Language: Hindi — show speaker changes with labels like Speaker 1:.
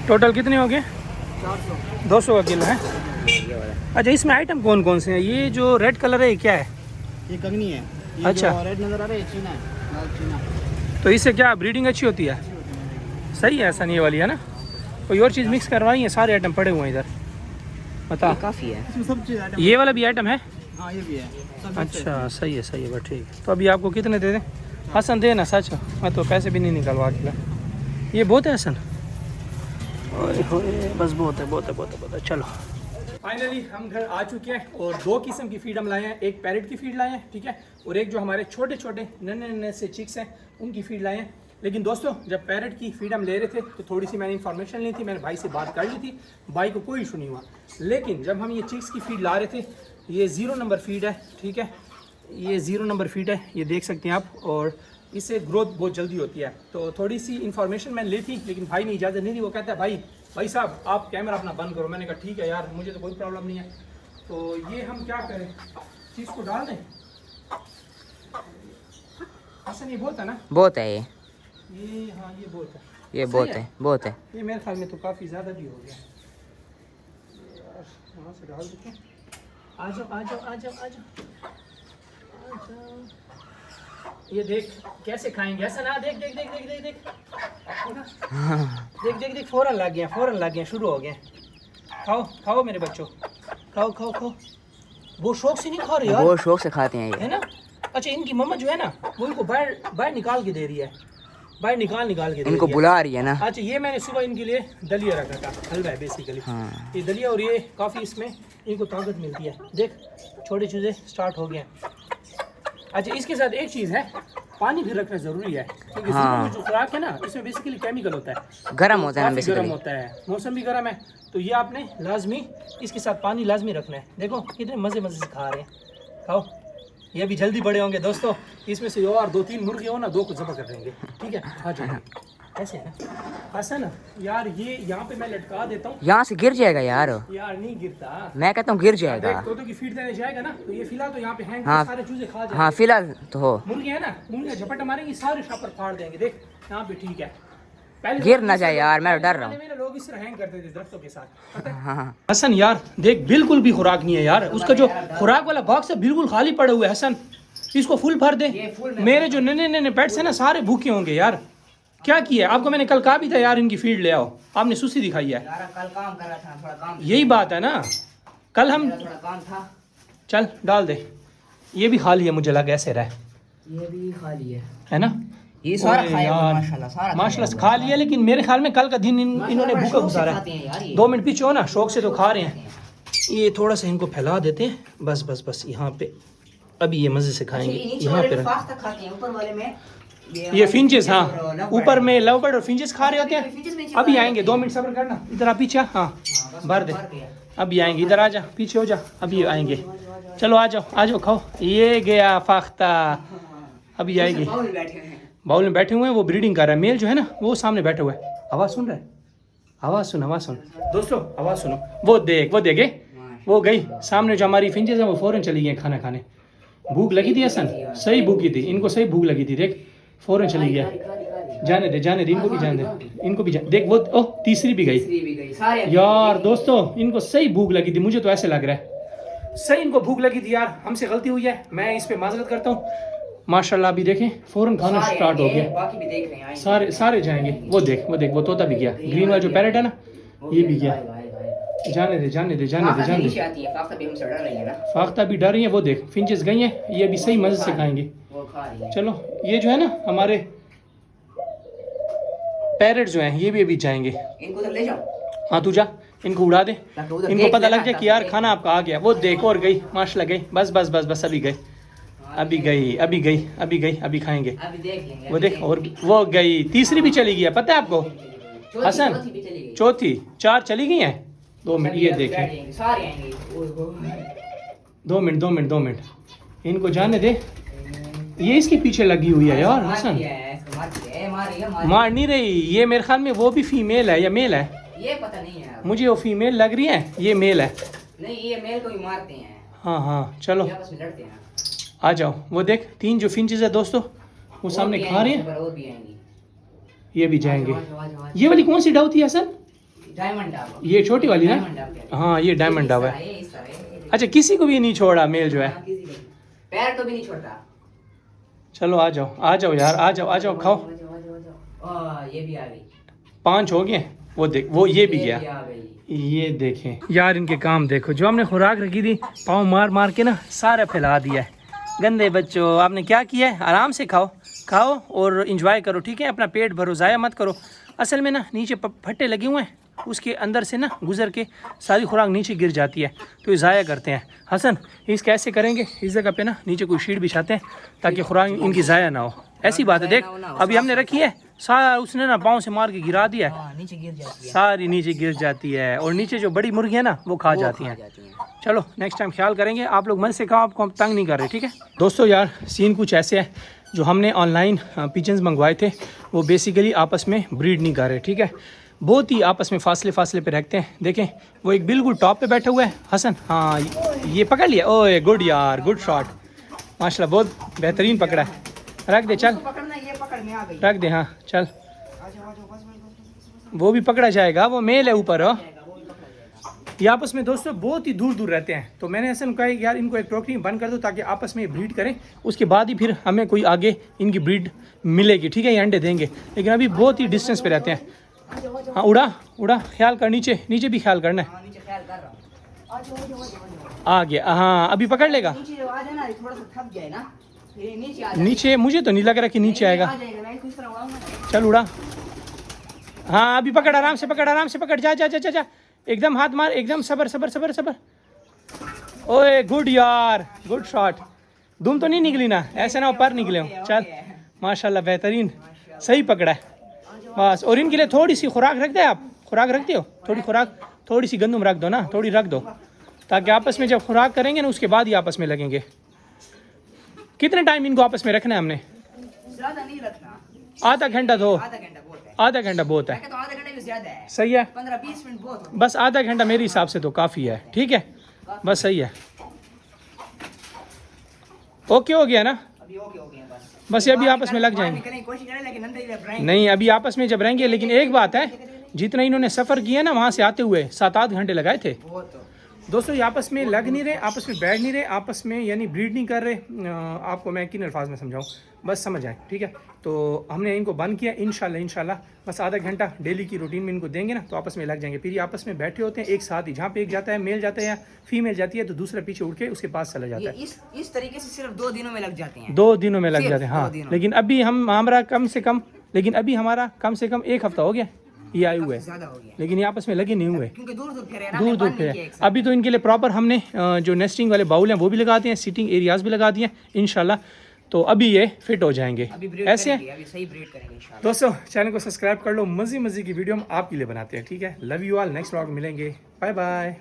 Speaker 1: टोटल कितने हो गए? 200 का किलो है।
Speaker 2: ये वाला
Speaker 1: अच्छा, इसमें आइटम कौन कौन से हैं? ये जो रेड कलर है ये क्या है?
Speaker 2: ये कंगनी है। ये
Speaker 1: अच्छा।
Speaker 2: जो रेड नजर आ रहा है ये चीना है, लाल चीना।
Speaker 1: तो इससे क्या ब्रीडिंग अच्छी होती है? सही है, ऐसा नहीं ये वाली है ना? कोई और चीज़ मिक्स करवाई है? सारे आइटम पड़े हुए हैं इधर, बता।
Speaker 2: काफ़ी है इसमें सब चीज़ आइटम।
Speaker 1: ये वाला भी आइटम है?
Speaker 2: हाँ ये भी है सब mix है।
Speaker 1: अच्छा सही है सही है, बस ठीक है। तो अभी आपको कितने दे दें? हसन दे ना, सच मैं तो पैसे भी नहीं निकलवा के ला। ये बहुत है हसन, ओए होए, बस बहुत है बहुत है बहुत है बहुत है। चलो फाइनली हम घर आ चुके हैं और 2 किस्म की फीड हम लाए हैं। एक पैरेट की फीड लाए हैं, ठीक है, और एक जो हमारे छोटे छोटे नन्हे नन्हे से चिक्स हैं उनकी फीड लाए हैं। लेकिन दोस्तों जब पैरेट की फीड हम ले रहे थे तो थोड़ी सी मैंने इन्फॉर्मेशन ली थी, मैंने भाई से बात कर ली थी, भाई को कोई इशू नहीं हुआ। लेकिन जब हम ये चिक्स की फीड ला रहे थे, ये 0 नंबर फीड है, ठीक है, ये 0 नंबर फीड है, ये देख सकते हैं आप, और इससे ग्रोथ बहुत जल्दी होती है। तो थोड़ी सी इन्फॉर्मेशन मैंने ली थी, लेकिन भाई ने इजाज़त नहीं दी। वो कहता है भाई साहब आप कैमरा अपना बंद करो। मैंने कहा ठीक है यार, मुझे तो कोई प्रॉब्लम नहीं है। तो ये हम क्या करें, चीज़ को डाल दें? ऐसा नहीं बहुत है ना?
Speaker 2: बहुत है ये
Speaker 1: हाँ ये बहुत है,
Speaker 2: ये
Speaker 1: सही
Speaker 2: बहुत है बहुत है।
Speaker 1: ये मेरे ख्याल में तो काफ़ी ज़्यादा भी हो गया यार। वहाँ से डाल देते हैं। आ जाओ आ जाओ आ जाओ आ जाओ आ जाओ। ये देख कैसे खाएंगे ऐसा ना, देख देख देख देख देख देख देख देख देख, फ़ौरन लग गया, फ़ौरन लग गया, शुरू हो गए। खाओ खाओ मेरे बच्चों, खाओ खाओ खाओ। वो शौक से नहीं खा रहे यार,
Speaker 2: वो शौक से खाते हैं ये,
Speaker 1: है ना? अच्छा, इनकी मम्मा जो है ना वो इनको बाहर बाहर निकाल के दे रही है, बाहर निकाल के दे
Speaker 2: इनको
Speaker 1: रही है।
Speaker 2: बुला रही है ना।
Speaker 1: अच्छा, ये मैंने सुबह इनके लिए दलिया रखा था, हलवा है बेसिकली।
Speaker 2: हाँ।
Speaker 1: ये दलिया, और ये काफ़ी इसमें इनको ताकत मिलती है। देख छोटे चूजे स्टार्ट हो गए। अच्छा, इसके साथ एक चीज़ है, पानी भी रखना ज़रूरी है, क्योंकि
Speaker 2: हाँ।
Speaker 1: जो खुराक है ना इसमें बेसिकली केमिकल होता है,
Speaker 2: गर्म होता है ना
Speaker 1: काफ़ी
Speaker 2: बेसिकली।
Speaker 1: गर्म होता है, मौसम भी गर्म है। तो ये आपने लाजमी इसके साथ पानी लाजमी रखना है। देखो कितने मज़े मज़े से खा रहे हैं, खाओ। ये भी जल्दी बड़े होंगे दोस्तों, इसमें से और 2-3 मुर्गे हो ना, 2 को ज़ब्ह कर देंगे, ठीक है? हाँ जी, कैसे है ना हसन यार? ये यहाँ पे मैं लटका देता हूँ,
Speaker 2: यहाँ से गिर जाएगा यार
Speaker 1: नहीं गिरता।
Speaker 2: मैं कहता हूँ गिर जाएगा।
Speaker 1: देख तोतों की फीड देने जाएगा ना, तो ये फिलहाल तो यहाँ पे हैंग,
Speaker 2: हाँ।
Speaker 1: सारे चूजे खा जाएंगे।
Speaker 2: हाँ फिलहाल तो हो,
Speaker 1: मुर्गे है ना, मुर्गे झपट मारेंगे, सारे शापर फाड़ देंगे। देख यहाँ पे ठीक है, पहले
Speaker 2: गिर ना जाए यार, मैं डर रहा हूँ।
Speaker 1: लोग इस तरह हैंग करते थे दरख्तों के साथ, पता है?
Speaker 2: हाँ।
Speaker 1: हसन यार देख बिल्कुल भी खुराक नहीं है यार, उसका जो खुराक वाला बॉक्स है बिल्कुल खाली पड़ा हुआ है। हसन इसको फुल भर दे। मेरे जो नन्हे नन्हे पेट्स है ना सारे भूखे होंगे यार। क्या किया है आपको? मैंने कल कहा भी था यार इनकी फीड ले आओ, आपने सुस्ती दिखाई है।
Speaker 2: कल काम कर रहा था, थोड़ा काम,
Speaker 1: यही बात है ना, कल हम
Speaker 2: थोड़ा काम था।
Speaker 1: चल डाल दे। ये भी खाली है, मुझे लगा ऐसे रहा
Speaker 2: ये भी खाली
Speaker 1: है ना?
Speaker 2: ये सारा
Speaker 1: ओए
Speaker 2: खाया हुआ
Speaker 1: यार,
Speaker 2: माशाल्लाह, सारा
Speaker 1: माशाल्लाह खा लिया, लेकिन मेरे ख्याल में कल का दिन इन्होंने भूखा गुजारा
Speaker 2: खाते हैं यार
Speaker 1: है।
Speaker 2: ये।
Speaker 1: 2 मिनट पीछे हो ना, शौक से तो खा रहे हैं। ये थोड़ा सा इनको फैला देते हैं, बस बस बस यहाँ पे। अभी ये मजे से खाएंगे यहाँ पे।
Speaker 2: खाते हैं ऊपर वाले में
Speaker 1: ये फिंचेस, हाँ ऊपर में लव बर्ड और फिंचेस खा रहे होते हैं। अभी आएंगे, 2 मिनट सब्र करना। इधर आ पीछे, हाँ भर दे, अभी आएंगे। इधर आ जा, पीछे हो जा, अभी आएंगे। चलो आ जाओ खाओ। ये गया फाख्ता, अभी आएगी। बाउल में बैठे हुए हैं, वो ब्रीडिंग कर रहा है। मेल जो है ना वो सामने बैठे हुए हैं। आवाज़ सुन रहा है? आवाज़ सुन दोस्तों, आवाज़ सुनो। वो देखे वो गई सामने, जो हमारी फिंचेस है वो फ़ौरन चली गई खाना खाने। भूख लगी थी हसन, सही भूखी थी, इनको सही भूख लगी थी। देख फ़ौरन चली गया। जाने दे इनको भी जाने दे, इनको भी देख वो, ओह तीसरी भी गई यार। दोस्तों इनको सही भूख लगी थी, मुझे तो ऐसे लग रहा है सही इनको भूख लगी थी यार। हमसे गलती हुई है, मैं इस पे माजरत करता हूँ। माशाल्लाह अभी देखें फ़ौरन खाना स्टार्ट हो गया,
Speaker 2: बाकी भी देख रहे हैं,
Speaker 1: सारे जाएंगे। वो देख वो तोता भी गया, ग्रीन वाला जो पैरेट है ना ये भी गया। जाने दे। फाख्ता भी डर रही है, वो देख फिंचेस गई हैं, ये भी सही मजे से खाएंगे। चलो ये जो है ना हमारे पैरेट जो हैं ये भी अभी जाएंगे।
Speaker 2: इनको तो ले जाओ,
Speaker 1: हाँ तू जा, इनको उड़ा दे, इनको पता लग जाए कि यार खाना आपका आ गया। वो देखो और गई, माशाल्लाह गई, बस अभी गई, अभी खाएंगे।
Speaker 2: अभी देख लेंगे,
Speaker 1: वो देख, और वो गई, तीसरी भी चली गई है, पता है आपको हसन? चौथी 4 चली गई हैं। 2 मिनट, ये देखें,
Speaker 2: सारे आएंगे।
Speaker 1: 2 मिनट इनको जाने दे। ये इसके पीछे लगी हुई है यार हसन, मार नहीं रही। ये मेरे ख्याल में वो भी फीमेल है या मेल है,
Speaker 2: ये पता नहीं है
Speaker 1: मुझे वो फीमेल लग रही है, ये मेल है।
Speaker 2: नहीं, ये मेल को भी मारते हैं।
Speaker 1: हाँ चलो
Speaker 2: आपस में लड़ते हैं।
Speaker 1: आ जाओ। वो देख 3 जो फिंचेस है दोस्तों वो सामने खा रही हैं,
Speaker 2: और भी आएंगी,
Speaker 1: ये भी जाएंगे।
Speaker 2: आ जाओ।
Speaker 1: ये वाली कौन सी डाउ थी हसन?
Speaker 2: डायमंड डाब।
Speaker 1: ये छोटी वाली ना?
Speaker 2: डायमंड डाब कहते हैं।
Speaker 1: हाँ ये डायमंड
Speaker 2: इस
Speaker 1: डाब
Speaker 2: तरह,
Speaker 1: है।
Speaker 2: ये इस तरह, ये
Speaker 1: अच्छा किसी को भी नहीं छोड़ा मेल जो है।
Speaker 2: हाँ, किसी को। पैर तो भी नहीं छोड़ता।
Speaker 1: चलो आ जाओ यार, आ जाओ खाओ।
Speaker 2: ये भी आ गई।
Speaker 1: 5 हो गए। वो देख, वो ये भी गया।
Speaker 2: आ गई।
Speaker 1: ये देखें यार, इनके काम देखो। जो हमने खुराक रखी थी पाँव मार मार के ना सारा फैला दिया है। गंदे बच्चों, आपने क्या किया है? आराम से खाओ और इंजॉय करो, ठीक है? अपना पेट भरो, ज़ाया मत करो। असल में ना नीचे फट्टे लगे हुए हैं, उसके अंदर से ना गुजर के सारी खुराक नीचे गिर जाती है, तो ये ज़ाया करते हैं। हसन, इस कैसे करेंगे? इस जगह पे ना नीचे कोई शीट बिछाते हैं ताकि खुराक इनकी ज़ाया ना हो। ऐसी बात है। देख अभी हमने रखी है, सारा उसने ना पाँव से मार के गिरा दिया है,
Speaker 2: नीचे गिर जाती है।
Speaker 1: सारी नीचे गिर जाती है। और नीचे जो बड़ी मुर्गी है ना वो खा जाती हैं। चलो नेक्स्ट टाइम ख्याल करेंगे। आप लोग मन से खाओ, आपको हम तंग नहीं कर रहे, ठीक है दोस्तों? यार सीन कुछ ऐसे है, जो हमने ऑनलाइन पिजन्स मंगवाए थे वो बेसिकली आपस में ब्रीड नहीं कर रहे, ठीक है? बहुत ही आपस में फासले पे रखते हैं। देखें वो एक बिल्कुल टॉप पे बैठा हुआ है हसन। हाँ ये पकड़ लिया। ओए गुड यार, गुड शॉट माशाल्लाह, बहुत बेहतरीन पकड़ा है। रख दे, चल
Speaker 2: पकड़ना, ये पकड़ में आ गई।
Speaker 1: रख दे। हाँ चल, वो भी पकड़ा जाएगा, वो मेल है ऊपर। हो ये आपस में दोस्तों बहुत ही दूर रहते हैं, तो मैंने ऐसा कहा यार इनको एक टोकरी में बंद कर दो ताकि आपस में ब्रीड करें, उसके बाद ही फिर हमें कोई आगे इनकी ब्रीड मिलेगी, ठीक है? ये अंडे देंगे, लेकिन अभी बहुत ही डिस्टेंस पे रहते हैं। हाँ उड़ा ख्याल कर, नीचे भी ख्याल करना है।
Speaker 2: नीचे ख्याल कर रहा हूँ।
Speaker 1: आ गया, हाँ अभी पकड़ लेगा।
Speaker 2: नीचे आ जाना, थोड़ा सा थक जाए ना, फिर नीचे आ
Speaker 1: नीचे मुझे तो नहीं लग रहा कि नीचे आएगा।
Speaker 2: जाएगा। मैं कुछ तरह उड़ाऊंगा।
Speaker 1: चल उड़ा। हाँ अभी पकड़, आराम से पकड़, जा एकदम हाथ मार, एकदम सबर। ओए गुड यार, गुड शॉट। दुम तो नहीं निकली ना? ऐसे ना पर निकले हो। चल माशाल्लाह बेहतरीन, सही पकड़ा है बस। और इनके लिए थोड़ी सी खुराक रख दे। आप खुराक रखते हो? थोड़ी खुराक, थोड़ी सी गंदम रख दो ना, थोड़ी रख दो, ताकि आपस में जब खुराक करेंगे ना उसके बाद ही आपस में लगेंगे। कितने टाइम इनको आपस में रखना है हमने?
Speaker 2: ज्यादा नहीं रखना,
Speaker 1: आधा घंटा दो।
Speaker 2: आधा घंटा बहुत है।
Speaker 1: आधा घंटा बहुत है।
Speaker 2: तो आधा घंटा भी ज्यादा है।
Speaker 1: सही है,
Speaker 2: 15-20 मिनट बहुत हो।
Speaker 1: बस आधा घंटा मेरे हिसाब से तो काफ़ी है, ठीक है? बस सही है। ओके हो गया ना?
Speaker 2: अभी ओके हो गया
Speaker 1: बस ये अभी आपस में लग जाएंगे।
Speaker 2: निकलने की कोशिश करें, लेकिन अंदर ही रहेंगे।
Speaker 1: नहीं अभी आपस में जब रहेंगे, लेकिन एक बात है, जितना इन्होंने सफ़र किया ना वहाँ से आते हुए 7-8 घंटे लगाए थे
Speaker 2: बहुत तो
Speaker 1: दोस्तों। ये आपस में लग नहीं रहे, आपस में बैठ नहीं रहे, आपस में यानी ब्रीड नहीं कर रहे। आपको मैं किन अल्फाज में समझाऊँ, बस समझ आए, ठीक है? तो हमने इनको बंद किया। इंशाल्लाह बस आधा घंटा डेली की रूटीन में इनको देंगे ना तो आपस में लग जाएंगे। फिर ये आपस में बैठे होते हैं एक साथ ही, जहाँ पे एक जाता है मेल जाता है या फीमेल जाती है तो दूसरा पीछे उड़ के उसके पास चला जाता है।
Speaker 2: इस तरीके से सिर्फ 2 दिनों में लग जाते हैं।
Speaker 1: 2 दिनों में लग
Speaker 2: सिर्फ
Speaker 1: जाते हैं,
Speaker 2: 2
Speaker 1: हाँ।
Speaker 2: दिनों।
Speaker 1: लेकिन अभी हमारा कम से कम 1 हफ्ता हो गया ये आए हुए,
Speaker 2: ज्यादा हो गया,
Speaker 1: लेकिन ये आपस में लगे नहीं हुए,
Speaker 2: क्योंकि दूर फिरे ना,
Speaker 1: दूर फिरे। अभी तो इनके लिए प्रॉपर हमने जो नेस्टिंग वाले बाउल हैं वो भी लगा दिए हैं, सीटिंग एरियाज भी लगा दिए हैं इंशाल्लाह। तो अभी ये फिट हो जाएंगे ऐसे।
Speaker 2: अभी सही ब्रीड करेंगे इंशाल्लाह।
Speaker 1: दोस्तों चैनल को सब्सक्राइब कर लो, मज़े की वीडियो हम आपके लिए बनाते हैं, ठीक है? Love you all, next vlog मिलेंगे, बाय बाय।